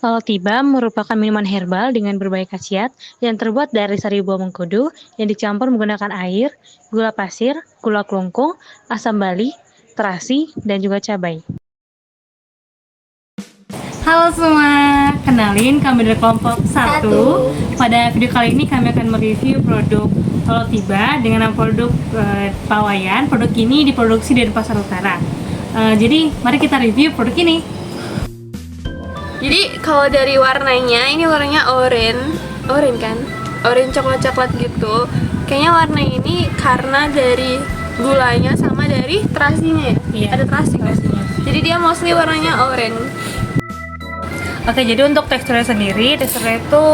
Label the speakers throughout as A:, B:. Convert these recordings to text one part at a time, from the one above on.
A: Tiba merupakan minuman herbal dengan berbagai khasiat yang terbuat dari sari buah mengkudu yang dicampur menggunakan air, gula pasir, gula kelungkung, asam bali, terasi, dan juga cabai.
B: Halo semua, kenalin kami dari kelompok 1. Pada video kali ini kami akan mereview produk Lolo Tiba dengan nama produk Pawayan. Produk ini diproduksi dari Pasar Utara. Jadi mari kita review produk ini.
C: Jadi kalau dari warnanya, ini warnanya oranye kan? Oranye coklat-coklat gitu. Kayaknya warna ini karena dari gulanya sama dari terasinya ya?
B: Iya,
C: ada terasi kan? Jadi dia mostly warnanya oranye.
B: Oke, jadi untuk teksturnya sendiri, teksturnya itu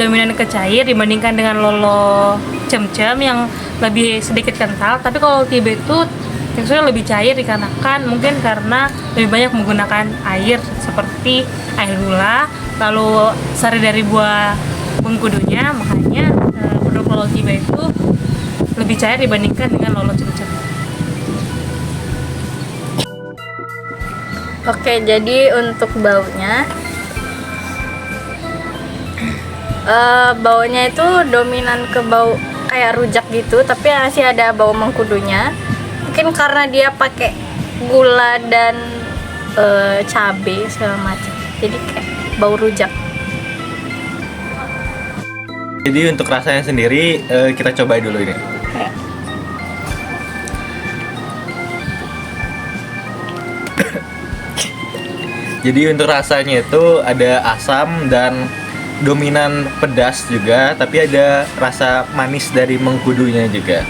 B: dominan ke cair dibandingkan dengan Lolo cem-cem yang lebih sedikit kental. Tapi kalau Tiba itu teksturnya lebih cair dikarenakan mungkin karena lebih banyak menggunakan air seperti air gula, lalu sari dari buah mengkudunya, makanya produk Lolo Tiba itu lebih cair dibandingkan dengan Lolo cem-cem.
D: Oke, jadi untuk baunya baunya itu dominan ke bau kayak rujak gitu, tapi masih ada bau mengkudunya. Mungkin karena dia pakai gula dan cabai segala macam, jadi kayak bau rujak.
E: Jadi untuk rasanya sendiri kita cobain dulu ini. Jadi untuk rasanya itu ada asam dan dominan pedas juga, tapi ada rasa manis dari mengkudunya juga.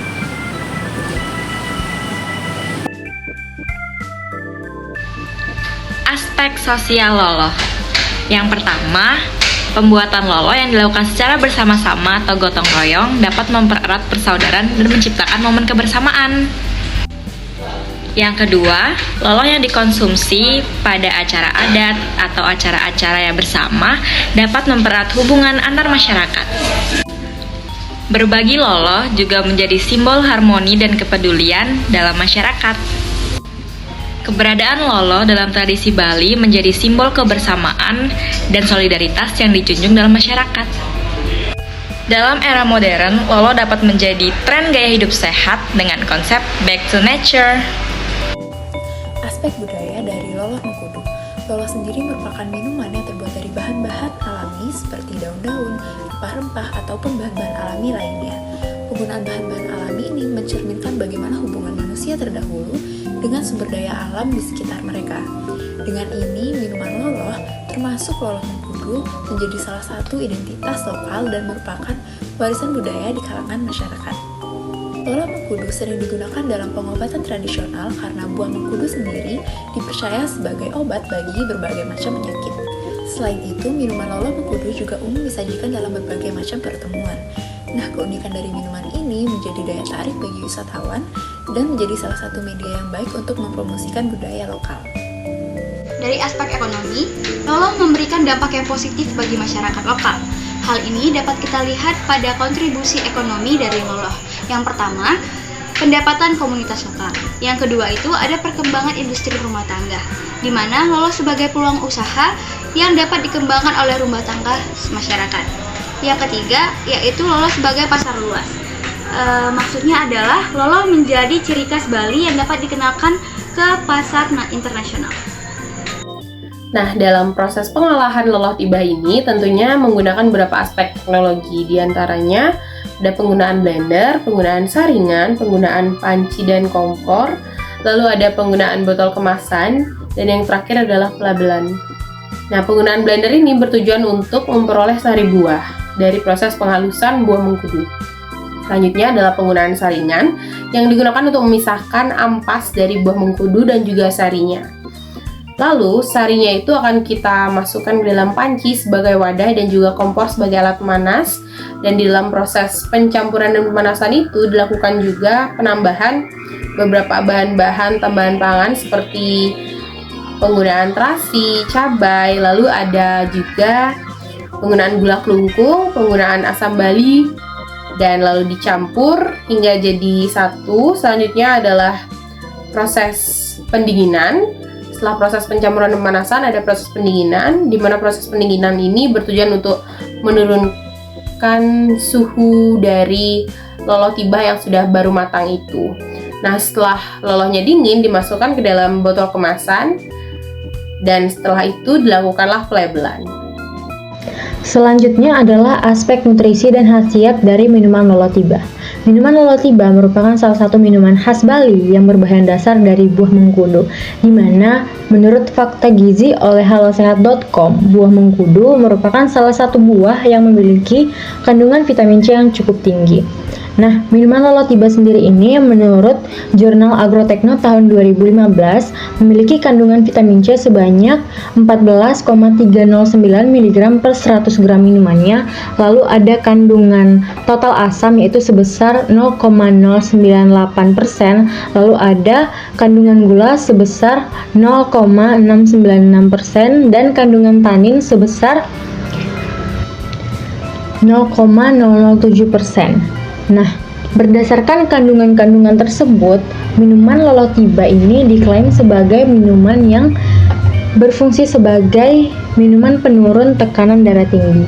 F: Aspek sosial Lolo. Yang pertama, pembuatan Lolo yang dilakukan secara bersama-sama atau gotong royong dapat mempererat persaudaraan dan menciptakan momen kebersamaan. Yang kedua, Lolo yang dikonsumsi pada acara adat atau acara-acara yang bersama dapat mempererat hubungan antar masyarakat. Berbagi Lolo juga menjadi simbol harmoni dan kepedulian dalam masyarakat. Keberadaan Lolo dalam tradisi Bali menjadi simbol kebersamaan dan solidaritas yang dijunjung dalam masyarakat. Dalam era modern, Lolo dapat menjadi tren gaya hidup sehat dengan konsep back to nature.
G: Aspek budaya dari Lolo Mengkudu. Lolo sendiri merupakan minuman yang terbuat dari bahan-bahan alami seperti daun-daun, rempah-rempah, ataupun bahan-bahan alami lainnya. Penggunaan bahan-bahan alami ini mencerminkan bagaimana hubungan manusia terdahulu dengan sumber daya alam di sekitar mereka. Dengan ini, minuman Lolo, termasuk Lolo Mengkudu, menjadi salah satu identitas lokal dan merupakan warisan budaya di kalangan masyarakat. Lolo mengkudu sering digunakan dalam pengobatan tradisional karena buah mengkudu sendiri dipercaya sebagai obat bagi berbagai macam penyakit. Selain itu, minuman Lolo mengkudu juga umum disajikan dalam berbagai macam pertemuan. Nah, keunikan dari minuman ini menjadi daya tarik bagi wisatawan dan menjadi salah satu media yang baik untuk mempromosikan budaya lokal.
H: Dari aspek ekonomi, Lolo memberikan dampak yang positif bagi masyarakat lokal. Hal ini dapat kita lihat pada kontribusi ekonomi dari Lolo. Yang pertama, pendapatan komunitas lokal. Yang kedua itu ada perkembangan industri rumah tangga, di mana Lolo sebagai peluang usaha yang dapat dikembangkan oleh rumah tangga masyarakat. Yang ketiga, yaitu Lolo sebagai pasar luas. Maksudnya adalah Lolo menjadi ciri khas Bali yang dapat dikenalkan ke pasar internasional.
I: Nah, dalam proses pengolahan Lolo Tiba ini tentunya menggunakan beberapa aspek teknologi. Di antaranya ada penggunaan blender, penggunaan saringan, penggunaan panci dan kompor, lalu ada penggunaan botol kemasan, dan yang terakhir adalah pelabelan. Nah, penggunaan blender ini bertujuan untuk memperoleh sari buah dari proses penghalusan buah mengkudu. Selanjutnya adalah penggunaan saringan yang digunakan untuk memisahkan ampas dari buah mengkudu dan juga sarinya. Lalu, sarinya itu akan kita masukkan ke dalam panci sebagai wadah dan juga kompor sebagai alat pemanas. Dan di dalam proses pencampuran dan pemanasan itu dilakukan juga penambahan beberapa bahan-bahan tambahan pangan seperti penggunaan terasi, cabai, lalu ada juga penggunaan gula kelungkung, penggunaan asam bali, dan lalu dicampur hingga jadi satu. Selanjutnya adalah proses pendinginan. setelah proses pencampuran dan pemanasan ada proses pendinginan, di mana proses pendinginan ini bertujuan untuk menurunkan suhu dari loloh tiba yang sudah baru matang itu. Nah, setelah lolohnya dingin dimasukkan ke dalam botol kemasan dan setelah itu dilakukanlah pelabelan.
A: Selanjutnya adalah aspek nutrisi dan khasiat dari minuman loloh tiba. Minuman loloh tiba merupakan salah satu minuman khas Bali yang berbahan dasar dari buah mengkudu, di mana menurut fakta gizi oleh halosehat.com, buah mengkudu merupakan salah satu buah yang memiliki kandungan vitamin C yang cukup tinggi. Nah, minuman loloh tiba sendiri ini menurut jurnal Agrotekno tahun 2015 memiliki kandungan vitamin C sebanyak 14,309 mg per 100 gram minumannya, lalu ada kandungan total asam yaitu sebesar 0,098%, lalu ada kandungan gula sebesar 0,696% dan kandungan tanin sebesar 0,007%. Nah, berdasarkan kandungan-kandungan tersebut, minuman loloh tiba ini diklaim sebagai minuman yang berfungsi sebagai minuman penurun tekanan darah tinggi.